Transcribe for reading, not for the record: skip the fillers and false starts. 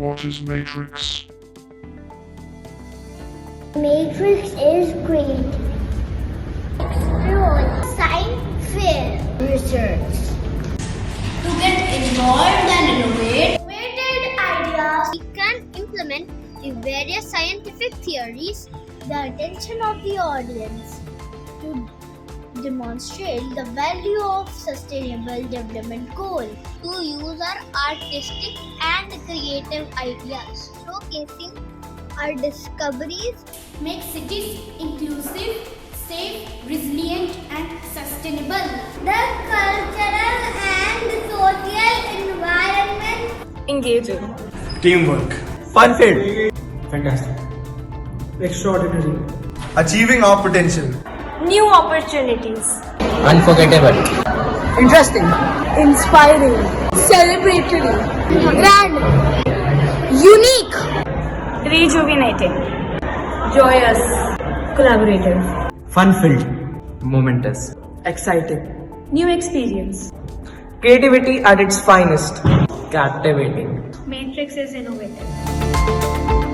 What is Matrix? Matrix is great. Explore science fair research. To get involved and innovate, Innovative ideas. We can implement the various scientific theories, the attention of the audience, to demonstrate the value of sustainable development goal, to use our artistic and creative ideas, showcasing our discoveries, make cities inclusive, safe, resilient, and sustainable. the cultural and social environment, Engaging. Teamwork. Fun-filled. Fantastic. Extraordinary. Achieving our potential. New opportunities. Unforgettable. Interesting. Inspiring. Celebratory. Grand. Unique. Rejuvenating. Joyous. Collaborative. Fun-filled. Momentous. Exciting. New experience. Creativity at its finest. Captivating. Matrix is innovative.